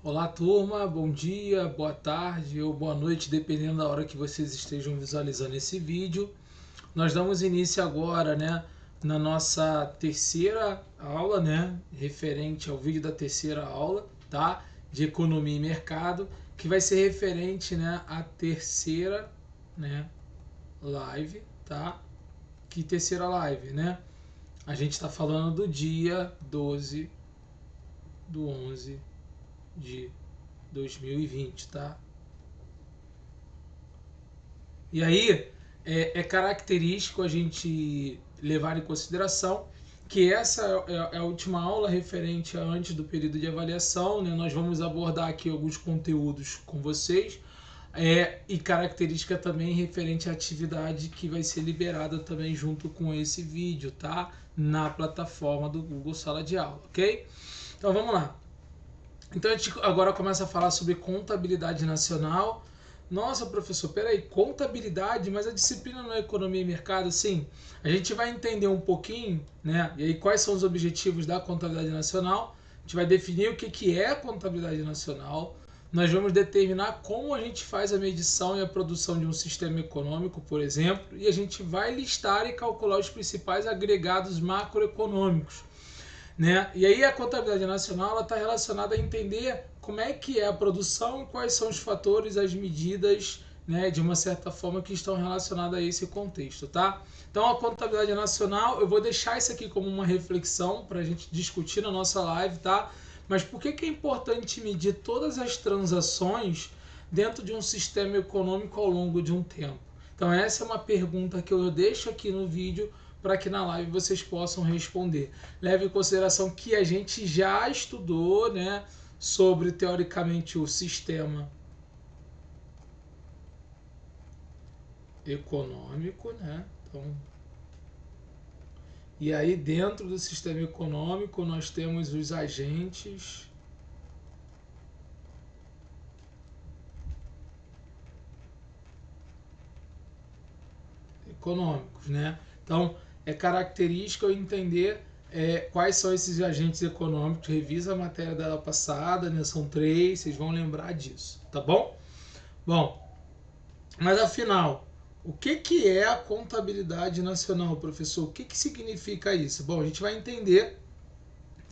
Olá, turma, bom dia, boa tarde ou boa noite, dependendo da hora que vocês estejam visualizando esse vídeo. Nós damos início agora, na nossa terceira aula, referente ao vídeo da terceira aula, tá? De economia e mercado, que vai ser referente, à terceira, live, tá? Que terceira live, A gente está falando do dia 12 do 11 de 2020, tá? E aí é característico a gente levar em consideração que essa é a última aula referente a antes do período de avaliação, Nós vamos abordar aqui alguns conteúdos com vocês e característica também referente à atividade que vai ser liberada também junto com esse vídeo, tá? Na plataforma do Google Sala de Aula, ok? Então vamos lá. Então a gente agora começa a falar sobre contabilidade nacional. Nossa, professor, peraí, contabilidade, mas a disciplina não é economia e mercado? Sim, a gente vai entender um pouquinho, E aí quais são os objetivos da contabilidade nacional. A gente vai definir o que é a contabilidade nacional. Nós vamos determinar como a gente faz a medição e a produção de um sistema econômico, por exemplo, e a gente vai listar e calcular os principais agregados macroeconômicos. E aí a contabilidade nacional está relacionada a entender como é que é a produção e quais são os fatores, as medidas, de uma certa forma que estão relacionadas a esse contexto, tá? Então a contabilidade nacional, eu vou deixar isso aqui como uma reflexão para a gente discutir na nossa live, tá? Mas por que é importante medir todas as transações dentro de um sistema econômico ao longo de um tempo? Então essa é uma pergunta que eu deixo aqui no vídeo para que na live vocês possam responder. Leve em consideração que a gente já estudou, sobre teoricamente o sistema econômico, Então, e aí dentro do sistema econômico nós temos os agentes econômicos, Então, é característico eu entender quais são esses agentes econômicos. Revisa a matéria da passada, São 3, vocês vão lembrar disso, tá bom? Bom, mas afinal, o que é a contabilidade nacional, professor? O que significa isso? Bom, a gente vai entender,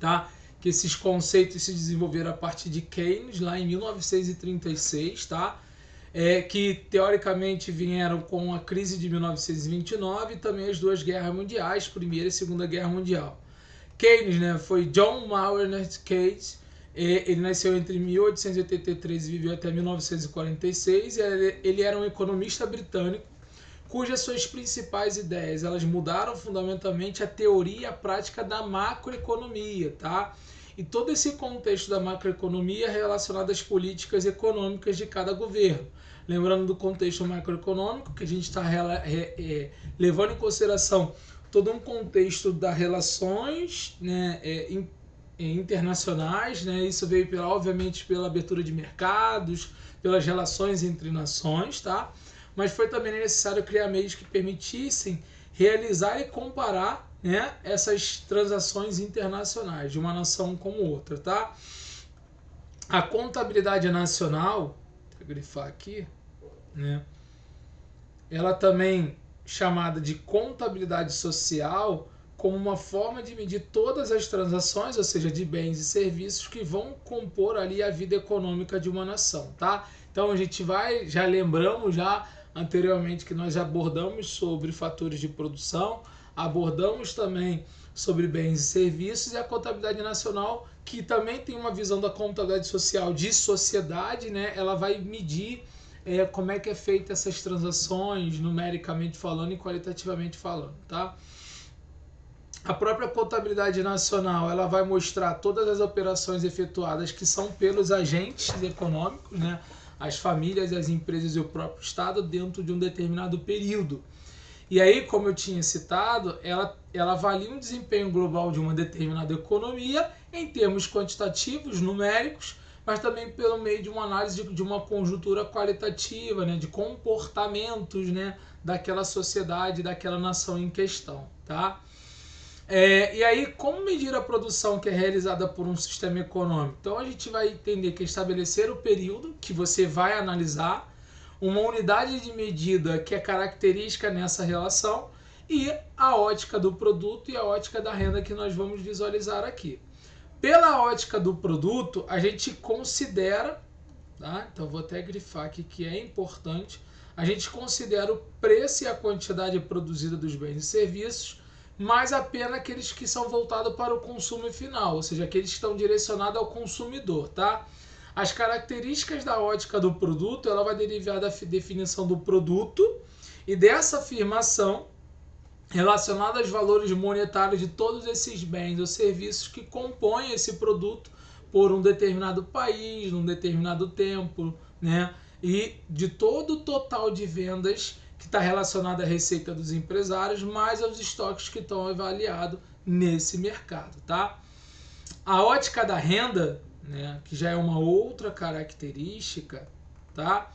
tá? Que esses conceitos se desenvolveram a partir de Keynes, lá em 1936, tá? Que teoricamente vieram com a crise de 1929 e também as duas guerras mundiais, Primeira e Segunda Guerra Mundial. Keynes, foi John Maynard Keynes. Ele nasceu entre 1883 e viveu até 1946. Ele era um economista britânico cujas suas principais ideias elas mudaram fundamentalmente a teoria e a prática da macroeconomia, tá? E todo esse contexto da macroeconomia é relacionado às políticas econômicas de cada governo. Lembrando do contexto macroeconômico, que a gente está levando em consideração todo um contexto das relações internacionais, Isso veio, obviamente, pela abertura de mercados, pelas relações entre nações, tá? Mas foi também necessário criar meios que permitissem realizar e comparar, essas transações internacionais de uma nação com outra, tá? A contabilidade nacional, vou grifar aqui, ela também chamada de contabilidade social, como uma forma de medir todas as transações, ou seja, de bens e serviços que vão compor ali a vida econômica de uma nação, tá? Então a gente já lembramos anteriormente que nós abordamos sobre fatores de produção, abordamos também sobre bens e serviços, e a contabilidade nacional, que também tem uma visão da contabilidade social de sociedade, ela vai medir como é que é feita essas transações, numericamente falando e qualitativamente falando, tá? A própria contabilidade nacional, ela vai mostrar todas as operações efetuadas que são pelos agentes econômicos, as famílias, as empresas e o próprio Estado dentro de um determinado período. E aí, como eu tinha citado, ela avalia um desempenho global de uma determinada economia em termos quantitativos, numéricos, mas também pelo meio de uma análise de uma conjuntura qualitativa, de comportamentos, daquela sociedade, daquela nação em questão, tá? E aí, como medir a produção que é realizada por um sistema econômico? Então, a gente vai entender que é estabelecer o período que você vai analisar, uma unidade de medida que é característica nessa relação e a ótica do produto e a ótica da renda que nós vamos visualizar aqui. Pela ótica do produto, a gente considera, tá? Então vou até grifar aqui que é importante, a gente considera o preço e a quantidade produzida dos bens e serviços, mais apenas aqueles que são voltados para o consumo final, ou seja, aqueles que estão direcionados ao consumidor, tá? As características da ótica do produto, ela vai derivar da definição do produto e dessa afirmação relacionada aos valores monetários de todos esses bens ou serviços que compõem esse produto por um determinado país, num determinado tempo, né? E de todo o total de vendas que está relacionado à receita dos empresários, mais aos estoques que estão avaliados nesse mercado, tá? A ótica da renda, né, que já é uma outra característica, tá?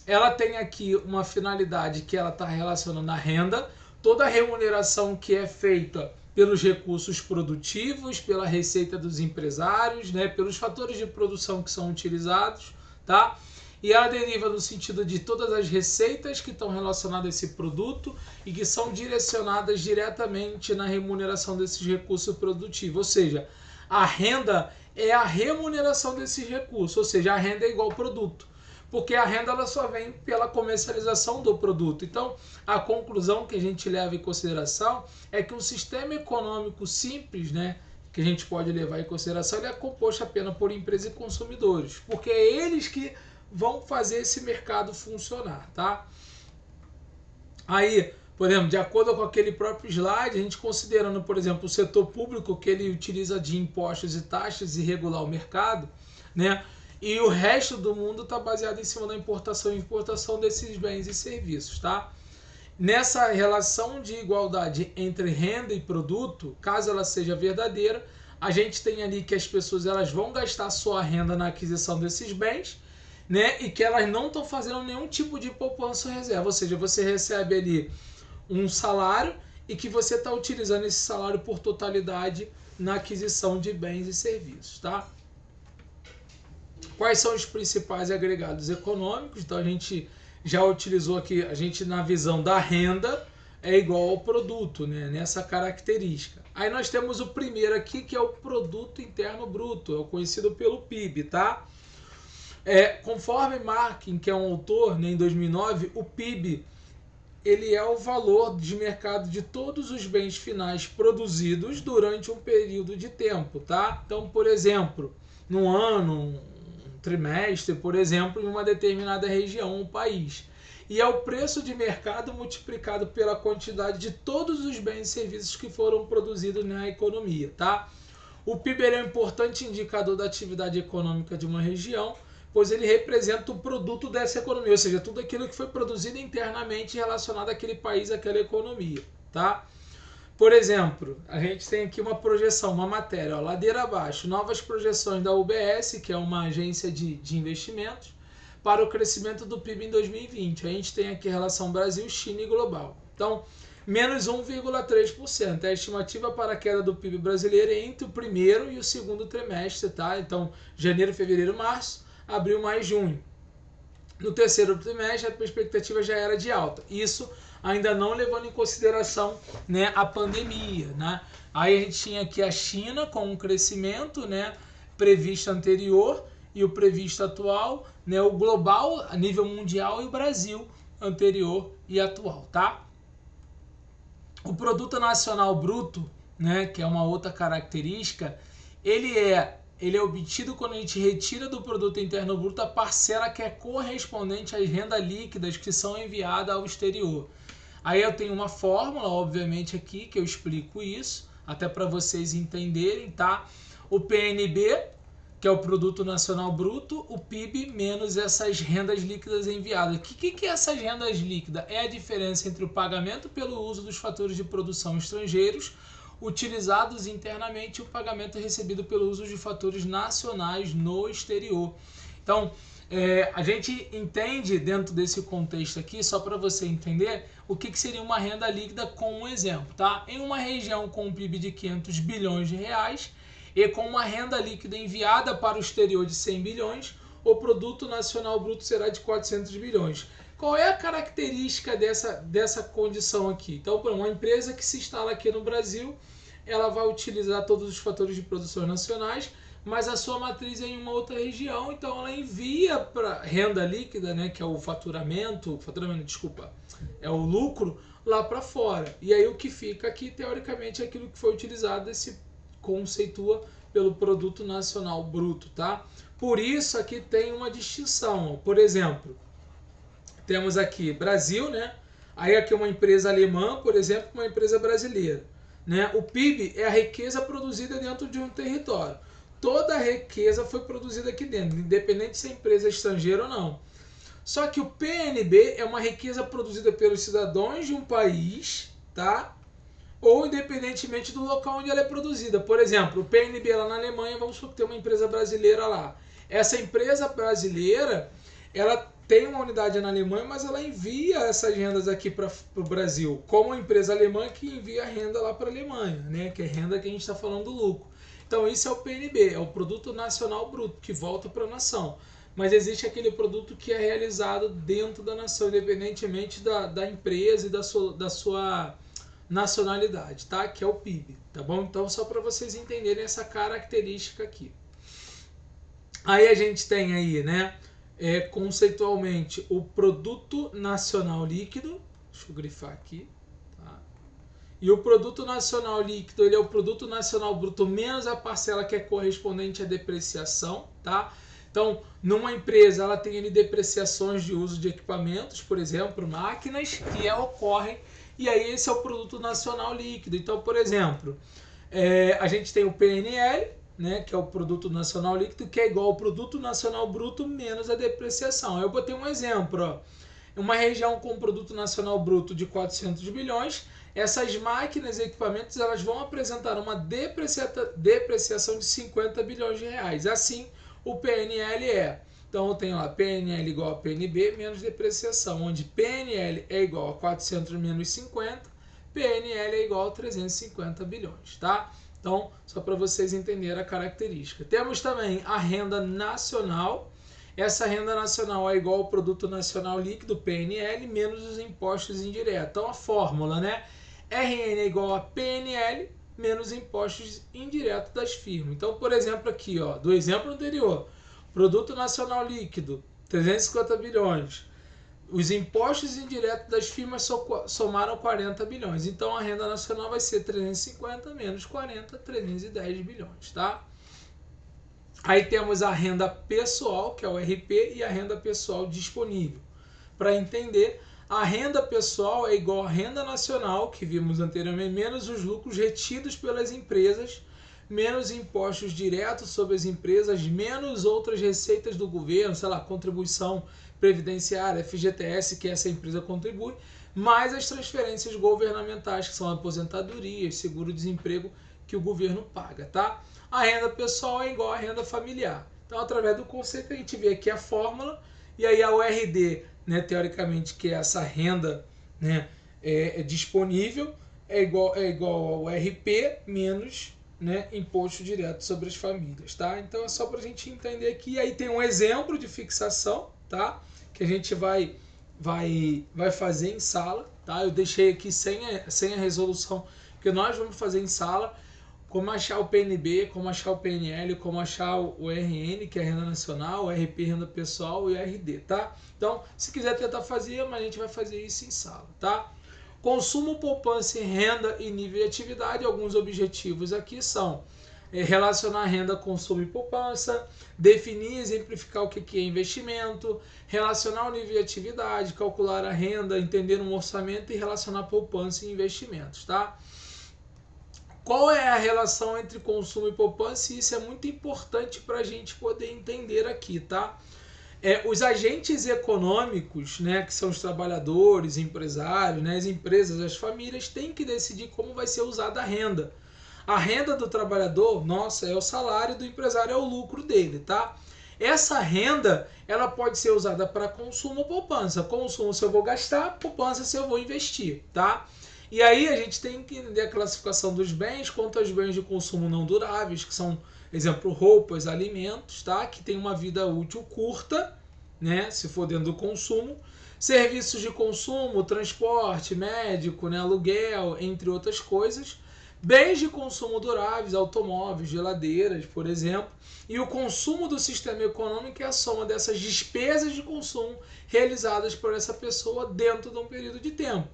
Ela tem aqui uma finalidade que ela está relacionando a renda, toda a remuneração que é feita pelos recursos produtivos, pela receita dos empresários, né, pelos fatores de produção que são utilizados, tá? E ela deriva no sentido de todas as receitas que estão relacionadas a esse produto e que são direcionadas diretamente na remuneração desses recursos produtivos. Ou seja, a renda é a remuneração desses recursos, ou seja, a renda é igual ao produto. Porque a renda ela só vem pela comercialização do produto. Então, a conclusão que a gente leva em consideração é que um sistema econômico simples, né, que a gente pode levar em consideração, ele é composto apenas por empresas e consumidores, porque é eles que vão fazer esse mercado funcionar, tá? Aí, por exemplo, de acordo com aquele próprio slide, a gente considerando, por exemplo, o setor público que ele utiliza de impostos e taxas e regular o mercado, né? E o resto do mundo está baseado em cima da importação e exportação desses bens e serviços, tá? Nessa relação de igualdade entre renda e produto, caso ela seja verdadeira, a gente tem ali que as pessoas elas vão gastar sua renda na aquisição desses bens, né? E que elas não estão fazendo nenhum tipo de poupança ou reserva, ou seja, você recebe ali um salário e que você está utilizando esse salário por totalidade na aquisição de bens e serviços, tá? Quais são os principais agregados econômicos? Então a gente já utilizou aqui, a gente na visão da renda é igual ao produto, né? Nessa característica. Aí nós temos o primeiro aqui que é o produto interno bruto, é o conhecido pelo PIB, tá? Conforme Markin, que é um autor, né, em 2009, o PIB ele é o valor de mercado de todos os bens finais produzidos durante um período de tempo, tá? Então, por exemplo, num ano, um trimestre, por exemplo, em uma determinada região ou país. E é o preço de mercado multiplicado pela quantidade de todos os bens e serviços que foram produzidos na economia, tá? O PIB é um importante indicador da atividade econômica de uma região, pois ele representa o produto dessa economia, ou seja, tudo aquilo que foi produzido internamente relacionado àquele país, àquela economia, tá? Por exemplo, a gente tem aqui uma projeção, uma matéria, ó, ladeira abaixo, novas projeções da UBS, que é uma agência de investimentos, para o crescimento do PIB em 2020. A gente tem aqui a relação Brasil, China e global. Então, menos 1,3%. É a estimativa para a queda do PIB brasileiro entre o primeiro e o segundo trimestre, tá? Então, janeiro, fevereiro, março, abril, maio, junho. No terceiro trimestre, a perspectiva já era de alta. Isso ainda não levando em consideração, né, a pandemia, né? Aí a gente tinha aqui a China com um crescimento, né, previsto anterior e o previsto atual, né, o global a nível mundial e o Brasil anterior e atual, tá? O produto nacional bruto, né, que é uma outra característica, ele é obtido quando a gente retira do produto interno bruto a parcela que é correspondente às rendas líquidas que são enviadas ao exterior. Aí eu tenho uma fórmula, obviamente, aqui, que eu explico isso, até para vocês entenderem, tá? O PNB, que é o Produto Nacional Bruto, o PIB menos essas rendas líquidas enviadas. O que é essas rendas líquidas? É a diferença entre o pagamento pelo uso dos fatores de produção estrangeiros utilizados internamente e o pagamento recebido pelo uso de fatores nacionais no exterior. Então, a gente entende dentro desse contexto aqui, só para você entender, o que seria uma renda líquida com um exemplo, tá? Em uma região com um PIB de 500 bilhões de reais e com uma renda líquida enviada para o exterior de 100 bilhões, o produto nacional bruto será de 400 bilhões. Qual é a característica dessa condição aqui? Então, uma empresa que se instala aqui no Brasil, ela vai utilizar todos os fatores de produção nacionais, mas a sua matriz é em uma outra região, então ela envia para renda líquida, né, que é o faturamento, desculpa, é o lucro, lá para fora. E aí o que fica aqui, teoricamente, é aquilo que foi utilizado, esse conceitua pelo produto nacional bruto, tá? Por isso aqui tem uma distinção. Por exemplo, temos aqui Brasil, né? Aí aqui uma empresa alemã, por exemplo, uma empresa brasileira, né? O PIB é a riqueza produzida dentro de um território. Toda a riqueza foi produzida aqui dentro, independente se é empresa estrangeira ou não. Só que o PNB é uma riqueza produzida pelos cidadãos de um país, tá? Ou independentemente do local onde ela é produzida. Por exemplo, o PNB lá na Alemanha, vamos supor que tem uma empresa brasileira lá. Essa empresa brasileira, ela tem uma unidade na Alemanha, mas ela envia essas rendas aqui para o Brasil, como a empresa alemã que envia a renda lá para a Alemanha, né? Que é renda que a gente está falando do lucro. Então isso é o PNB, é o Produto Nacional Bruto, que volta para a nação. Mas existe aquele produto que é realizado dentro da nação, independentemente da empresa e da sua nacionalidade, tá? Que é o PIB, tá bom? Então só para vocês entenderem essa característica aqui. Aí a gente tem aí, né, conceitualmente, o Produto Nacional Líquido, deixa eu grifar aqui, tá? E o Produto Nacional Líquido, ele é o Produto Nacional Bruto menos a parcela que é correspondente à depreciação, tá? Então, numa empresa, ela tem ali depreciações de uso de equipamentos, por exemplo, máquinas, que ocorrem, e aí esse é o Produto Nacional Líquido. Então, por exemplo, a gente tem o PNL, né, que é o Produto Nacional Líquido, que é igual ao Produto Nacional Bruto menos a depreciação. Eu botei um exemplo, ó. Uma região com Produto Nacional Bruto de 400 bilhões, essas máquinas e equipamentos elas vão apresentar uma depreciação de 50 bilhões de reais. Assim, o PNL é. Então, eu tenho lá PNL igual a PNB menos depreciação, onde PNL é igual a 400 menos 50, PNL é igual a 350 bilhões, tá? Então, só para vocês entenderem a característica. Temos também a renda nacional. Essa renda nacional é igual ao Produto Nacional Líquido, PNL, menos os impostos indiretos. Então, a fórmula, né? RN é igual a PNL menos impostos indiretos das firmas. Então, por exemplo, aqui, ó, do exemplo anterior, Produto Nacional Líquido, 350 bilhões. Os impostos indiretos das firmas somaram 40 bilhões. Então, a renda nacional vai ser 350 menos 40, 310 bilhões, tá? Aí temos a renda pessoal, que é o RP, e a renda pessoal disponível. Para entender, a renda pessoal é igual à renda nacional, que vimos anteriormente, menos os lucros retidos pelas empresas, menos impostos diretos sobre as empresas, menos outras receitas do governo, sei lá, contribuição previdenciária, FGTS, que essa empresa contribui, mais as transferências governamentais, que são aposentadorias, seguro-desemprego, que o governo paga, tá? A renda pessoal é igual à renda familiar. Então, através do conceito, a gente vê aqui a fórmula, e aí a URD, né, teoricamente, que é essa renda, né, disponível, é igual ao RP menos, né, imposto direto sobre as famílias, tá? Então é só para a gente entender aqui. Aí tem um exemplo de fixação, tá? Que a gente vai fazer em sala, tá? Eu deixei aqui sem a resolução, que nós vamos fazer em sala. Como achar o PNB, como achar o PNL, como achar o RN, que é a renda nacional, o RP, renda pessoal, e o RD, tá? Então, se quiser tentar fazer, mas a gente vai fazer isso em sala, tá? Consumo, poupança, renda e nível de atividade. Alguns objetivos aqui são relacionar renda, consumo e poupança, definir e exemplificar o que é investimento, relacionar o nível de atividade, calcular a renda, entender um orçamento e relacionar poupança e investimentos, tá? Qual é a relação entre consumo e poupança? Isso é muito importante para a gente poder entender aqui, tá? Os agentes econômicos, né, que são os trabalhadores, empresários, né, as empresas, as famílias, têm que decidir como vai ser usada a renda. A renda do trabalhador, nossa, é o salário, do empresário é o lucro dele, tá? Essa renda, ela pode ser usada para consumo ou poupança. Consumo se eu vou gastar, poupança se eu vou investir, tá? E aí a gente tem que entender a classificação dos bens quanto aos bens de consumo não duráveis, que são, exemplo, roupas, alimentos, tá? Que tem uma vida útil curta, né? Se for dentro do consumo. Serviços de consumo, transporte, médico, né? Aluguel, entre outras coisas. Bens de consumo duráveis, automóveis, geladeiras, por exemplo. E o consumo do sistema econômico é a soma dessas despesas de consumo realizadas por essa pessoa dentro de um período de tempo.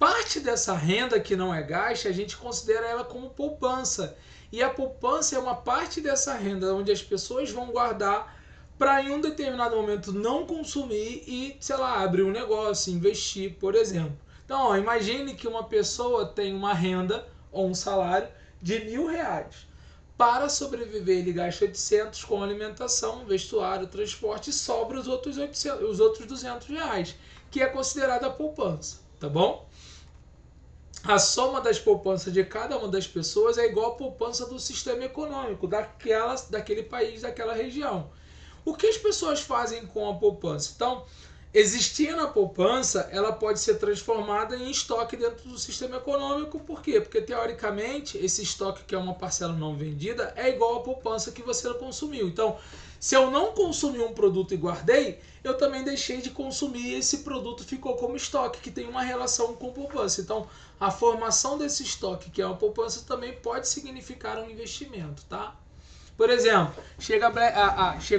Parte dessa renda que não é gasta, a gente considera ela como poupança. E a poupança é uma parte dessa renda onde as pessoas vão guardar para em um determinado momento não consumir e, sei lá, abrir um negócio, investir, por exemplo. Então, ó, imagine que uma pessoa tem uma renda ou um salário de R$ 1.000. Para sobreviver, ele gasta 800 com alimentação, vestuário, transporte e sobra os outros R$ 200, que é considerada poupança, tá bom? A soma das poupanças de cada uma das pessoas é igual à poupança do sistema econômico daquele país, daquela região. O que as pessoas fazem com a poupança? Então, existindo a poupança, ela pode ser transformada em estoque dentro do sistema econômico. Por quê? Porque, teoricamente, esse estoque, que é uma parcela não vendida, é igual à poupança que você consumiu. Então, se eu não consumi um produto e guardei, eu também deixei de consumir e esse produto ficou como estoque, que tem uma relação com poupança. Então, a formação desse estoque, que é uma poupança, também pode significar um investimento, tá? Por exemplo, chega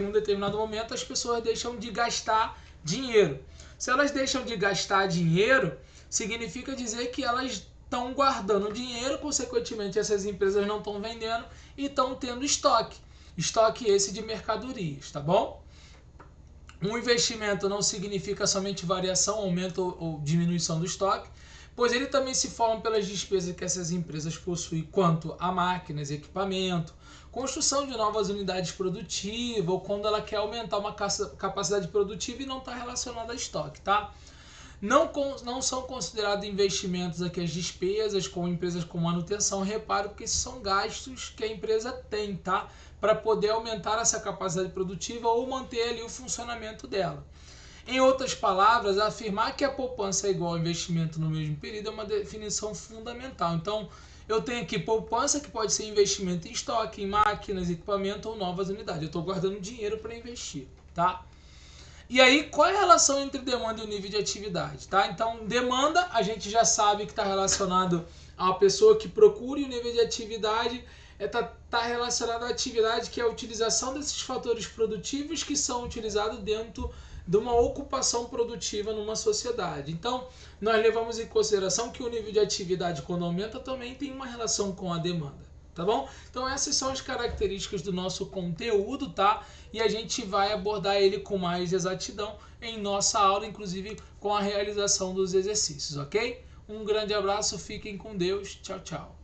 um determinado momento, as pessoas deixam de gastar dinheiro. Se elas deixam de gastar dinheiro, significa dizer que elas estão guardando dinheiro, consequentemente essas empresas não estão vendendo e estão tendo estoque. Estoque esse de mercadorias, tá bom? Um investimento não significa somente variação, aumento ou diminuição do estoque, pois ele também se forma pelas despesas que essas empresas possuem quanto a máquinas, equipamento, construção de novas unidades produtivas ou quando ela quer aumentar uma capacidade produtiva e não está relacionada a estoque, tá? Não são considerados investimentos aqui as despesas com empresas com manutenção, reparo, porque esses são gastos que a empresa tem, tá? Para poder aumentar essa capacidade produtiva ou manter ali o funcionamento dela. Em outras palavras, afirmar que a poupança é igual ao investimento no mesmo período é uma definição fundamental. Então, eu tenho aqui poupança, que pode ser investimento em estoque, em máquinas, equipamento ou novas unidades. Eu estou guardando dinheiro para investir, tá? E aí, qual é a relação entre demanda e o nível de atividade, tá? Então, demanda, a gente já sabe que está relacionado a uma pessoa que procura, e o nível de atividade está relacionado à atividade, que é a utilização desses fatores produtivos que são utilizados dentro de uma ocupação produtiva numa sociedade. Então, nós levamos em consideração que o nível de atividade, quando aumenta, também tem uma relação com a demanda, tá bom? Então, essas são as características do nosso conteúdo, tá? E a gente vai abordar ele com mais exatidão em nossa aula, inclusive com a realização dos exercícios, ok? Um grande abraço, fiquem com Deus, tchau, tchau.